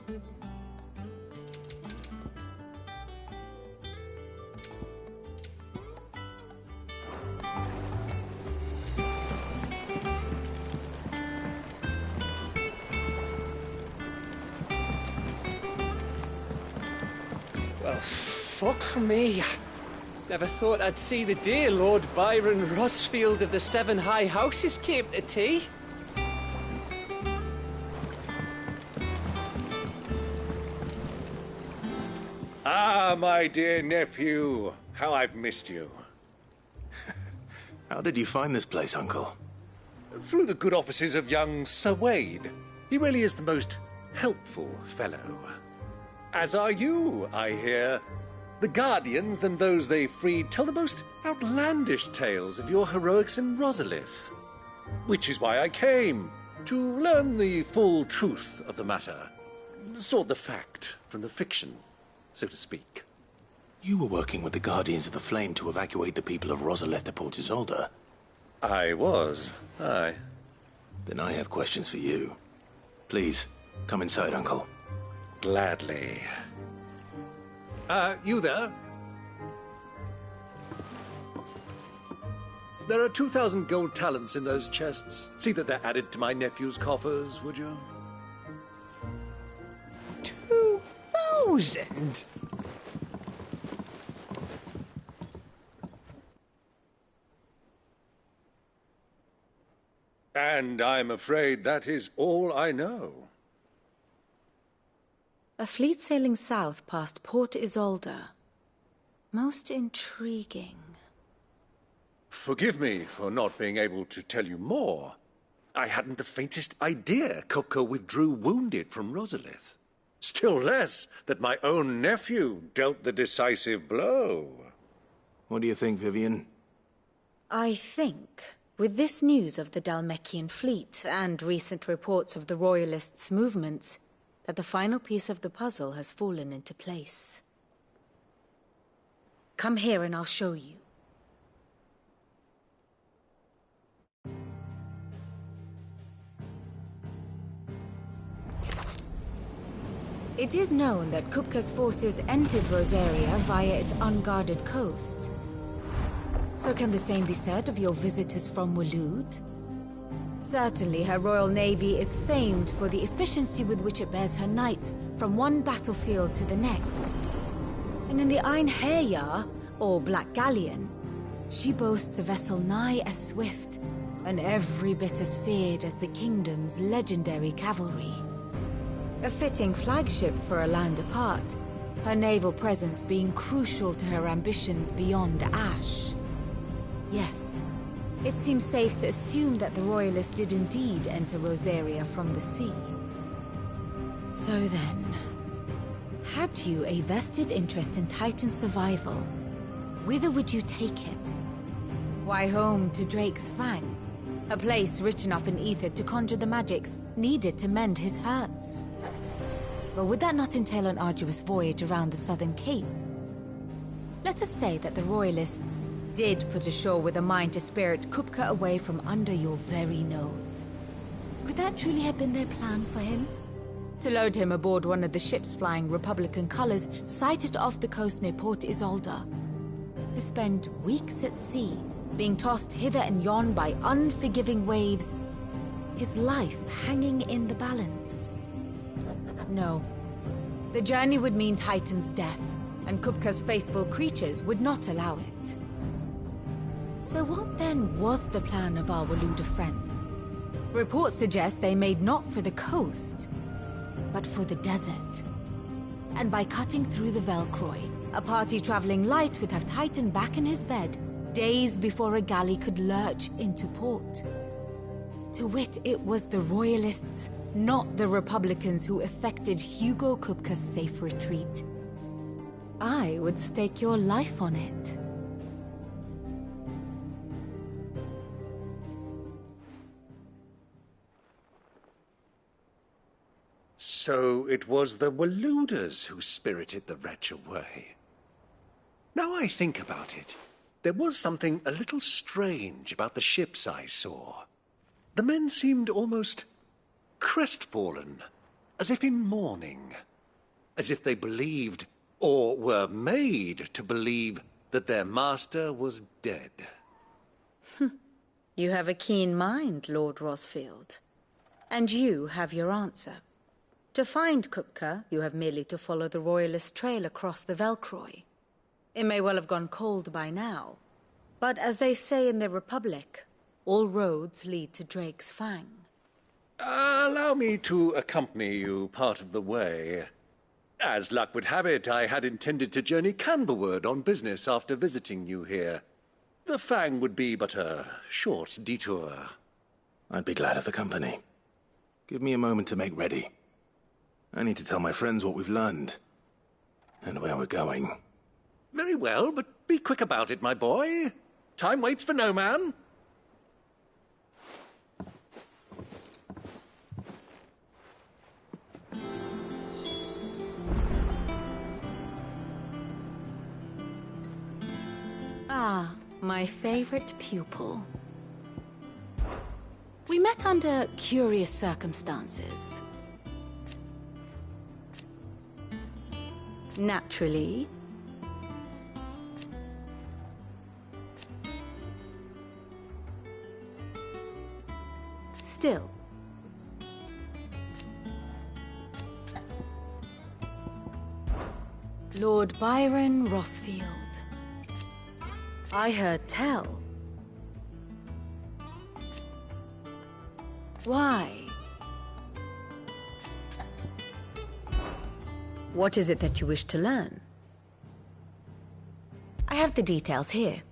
Well, fuck me. Never thought I'd see the day Lord Byron Rosfield of the Seven High Houses came to tea. Ah, my dear nephew. How I've missed you. How did you find this place, Uncle? Through the good offices of young Sir Wade. He really is the most helpful fellow. As are you, I hear. The Guardians and those they freed tell the most outlandish tales of your heroics in Rosalith. Which is why I came, to learn the full truth of the matter. Sort the fact from the fiction, so to speak. You were working with the Guardians of the Flame to evacuate the people of Rosalith to Port Isolde. I was, aye. Then I have questions for you. Please, come inside, Uncle. Gladly. You there? There are 2,000 gold talents in those chests. See that they're added to my nephew's coffers, would you? 2,000? And I'm afraid that is all I know. A fleet sailing south past Port Isolde. Most intriguing. Forgive me for not being able to tell you more. I hadn't the faintest idea Kupka withdrew wounded from Rosalith. Still less that my own nephew dealt the decisive blow. What do you think, Vivian? I think, with this news of the Dalmekian fleet and recent reports of the Royalists' movements, that the final piece of the puzzle has fallen into place. Come here and I'll show you. It is known that Kupka's forces entered Rosaria via its unguarded coast. So can the same be said of your visitors from Waloed? Certainly, her Royal Navy is famed for the efficiency with which it bears her knights from one battlefield to the next. And in the Einherjar, or Black Galleon, she boasts a vessel nigh as swift and every bit as feared as the kingdom's legendary cavalry. A fitting flagship for a land apart, her naval presence being crucial to her ambitions beyond Ash. Yes. It seems safe to assume that the Royalists did indeed enter Rosaria from the sea. So then, had you a vested interest in Titan's survival, whither would you take him? Why, home to Drake's Fang, a place rich enough in ether to conjure the magics needed to mend his hurts. But would that not entail an arduous voyage around the southern cape? Let us say that the Royalists did put ashore with a mind to spirit Kupka away from under your very nose. Could that truly have been their plan for him? To load him aboard one of the ships flying Republican colors sighted off the coast near Port Isolde. To spend weeks at sea, being tossed hither and yon by unforgiving waves, his life hanging in the balance. No. The journey would mean Titan's death, and Kupka's faithful creatures would not allow it. So what then was the plan of our Waloed friends? Reports suggest they made not for the coast, but for the desert. And by cutting through the Velcroy, a party traveling light would have Titan back in his bed days before a galley could lurch into port. To wit, it was the Royalists, not the Republicans, who effected Hugo Kupka's safe retreat. I would stake your life on it. So it was the Waloeders who spirited the wretch away. Now I think about it, there was something a little strange about the ships I saw. The men seemed almost crestfallen, as if in mourning, as if they believed, or were made to believe, that their master was dead. You have a keen mind, Lord Rosfield. And you have your answer. To find Kupka, you have merely to follow the Royalist trail across the Velcroy. It may well have gone cold by now, but as they say in the Republic, all roads lead to Drake's Fang. Allow me to accompany you part of the way. As luck would have it, I had intended to journey Canverward on business after visiting you here. The Fang would be but a short detour. I'd be glad of the company. Give me a moment to make ready. I need to tell my friends what we've learned. And where we're going. Very well, but be quick about it, my boy. Time waits for no man. Ah, my favorite pupil. We met under curious circumstances. Naturally. Still. Lord Byron Rosfield. I heard tell. Why? What is it that you wish to learn? I have the details here.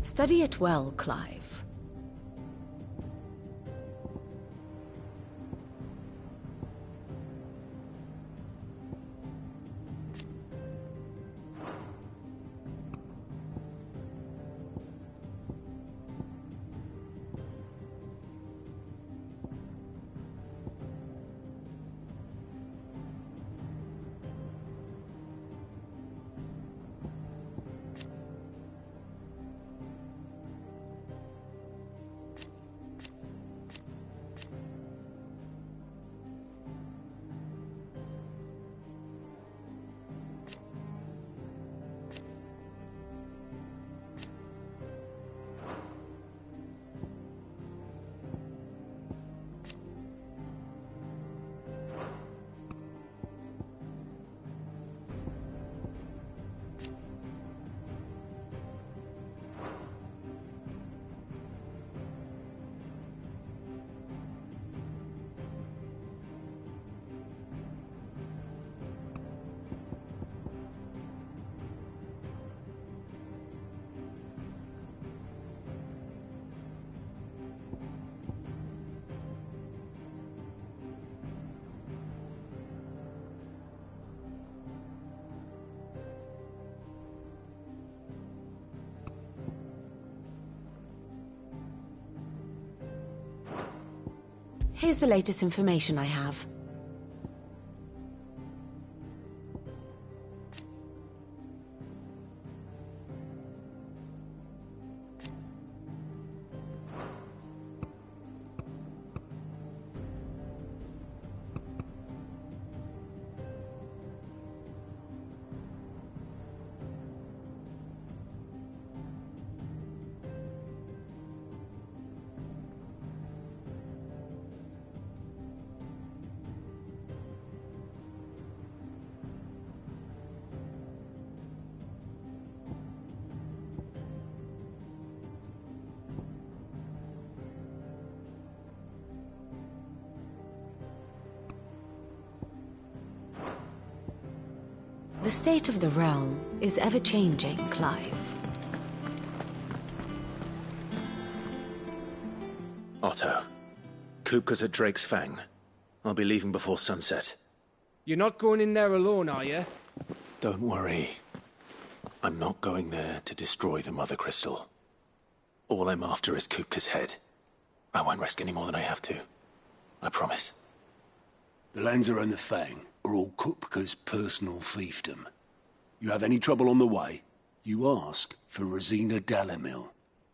Study it well, Clive. Here's the latest information I have. The state of the realm is ever-changing, Clive. Otto, Kupka's at Drake's Fang. I'll be leaving before sunset. You're not going in there alone, are you? Don't worry. I'm not going there to destroy the Mother Crystal. All I'm after is Kupka's head. I won't risk any more than I have to. I promise. The Lancer and the Fang are all Kupka's personal fiefdom. You have any trouble on the way, you ask for Rosina Dalamil.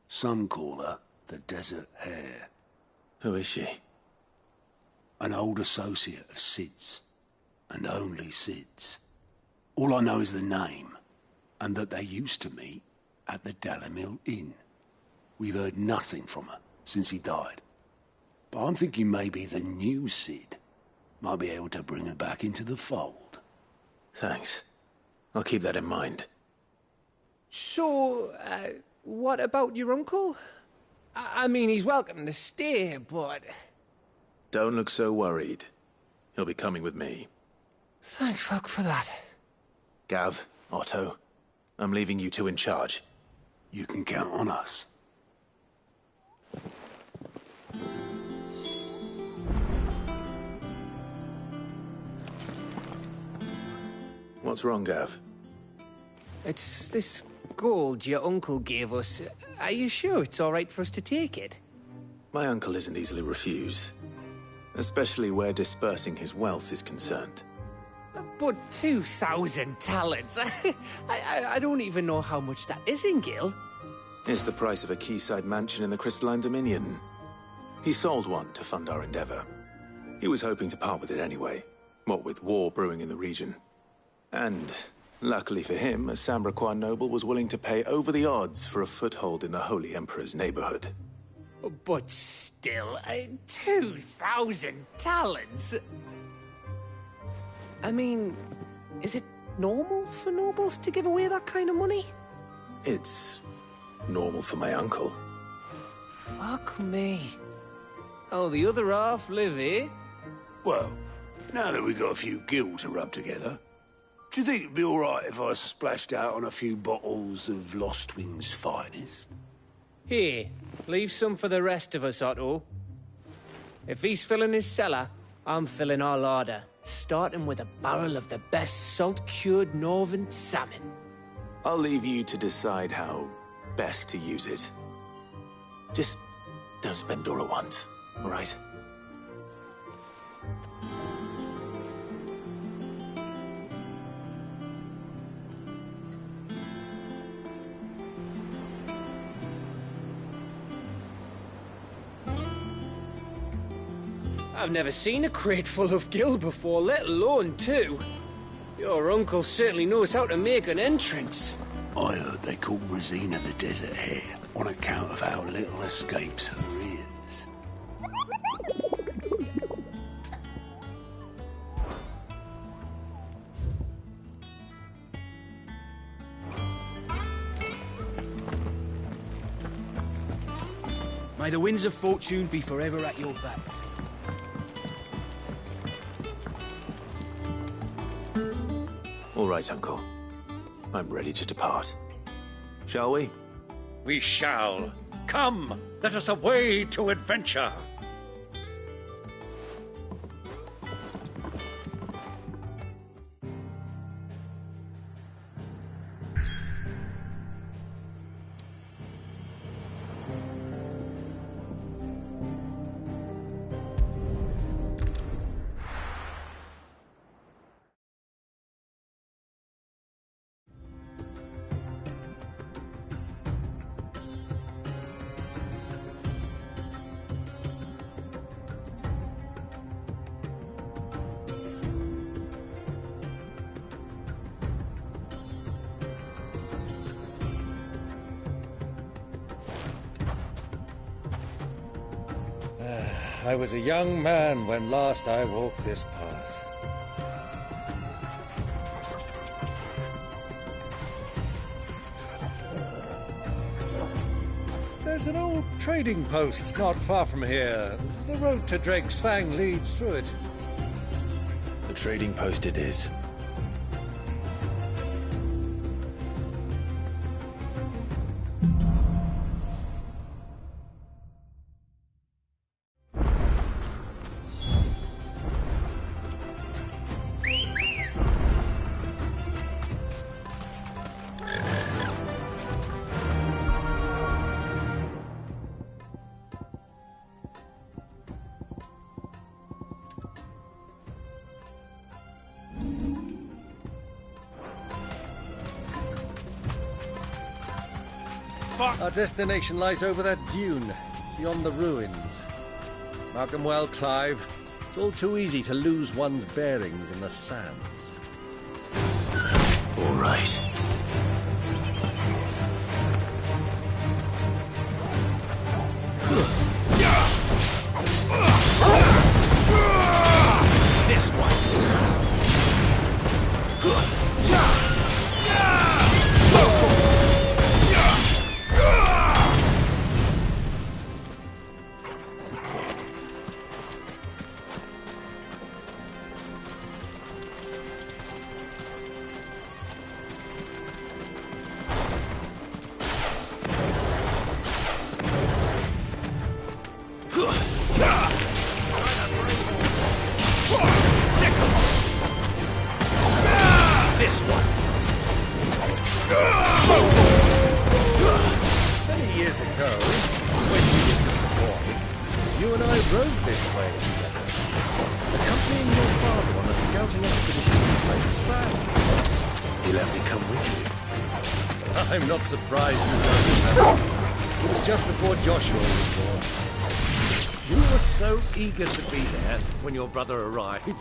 Some call her the Desert Hare. Who is she? An old associate of Sid's, and only Sid's. All I know is the name, and that they used to meet at the Dalamil Inn. We've heard nothing from her since he died. But I'm thinking maybe the new Sid might be able to bring her back into the fold. Thanks. I'll keep that in mind. So, what about your uncle? I mean, he's welcome to stay, but... Don't look so worried. He'll be coming with me. Thank fuck for that. Gav, Otto, I'm leaving you two in charge. You can count on us. What's wrong, Gav? It's this gold your uncle gave us. Are you sure it's all right for us to take it? My uncle isn't easily refused. Especially where dispersing his wealth is concerned. But 2,000 talents. I don't even know how much that is in Gil. It's the price of a quayside mansion in the Crystalline Dominion. He sold one to fund our endeavor. He was hoping to part with it anyway, what with war brewing in the region. And, luckily for him, a Sambraquan noble was willing to pay over the odds for a foothold in the Holy Emperor's neighborhood. But still, 2,000 talents? I mean, is it normal for nobles to give away that kind of money? It's normal for my uncle. Fuck me. Oh, the other half live, eh? Well, now that we've got a few gil to rub together, do you think it'd be all right if I splashed out on a few bottles of Lost Wing's finest? Here, leave some for the rest of us, Otto. If he's filling his cellar, I'm filling our larder, starting with a barrel of the best salt-cured northern salmon. I'll leave you to decide how best to use it. Just don't spend all at once, all right? I've never seen a crate full of gil before, let alone two. Your uncle certainly knows how to make an entrance. I heard they call Rosina the Desert Hare on account of how little escapes her ears. May the winds of fortune be forever at your backs. All right, Uncle. I'm ready to depart. Shall we? We shall. Come, let us away to adventure. I was a young man when last I walked this path. There's an old trading post not far from here. The road to Drake's Fang leads through it. The trading post it is. fuck! Our destination lies over that dune, beyond the ruins. Mark 'em well, Clive. It's all too easy to lose one's bearings in the sands. All right. This one! This one! Many years ago, when you were just a boy, you and I rode this way together, accompanying your father on a scouting expedition to Mike's Flag. He let me come with you. I'm not surprised you don't remember. It was just before Joshua was born. You were so eager to be there when your brother arrived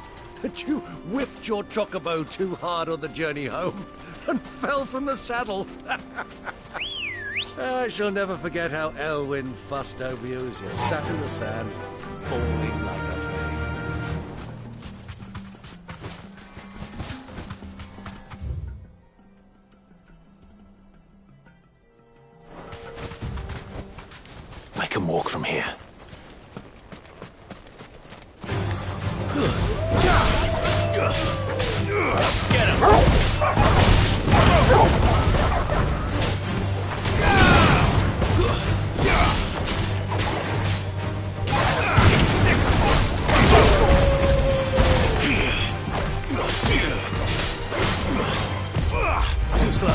that you whipped your chocobo too hard on the journey home and fell from the saddle. I shall never forget how Elwyn fussed over you as you sat in the sand, bawling like a baby. I can walk from here. Get him! Too slow.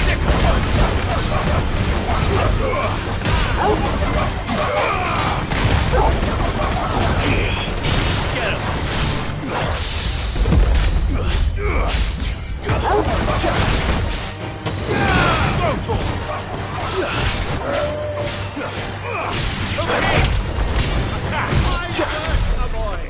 Get him! Boy.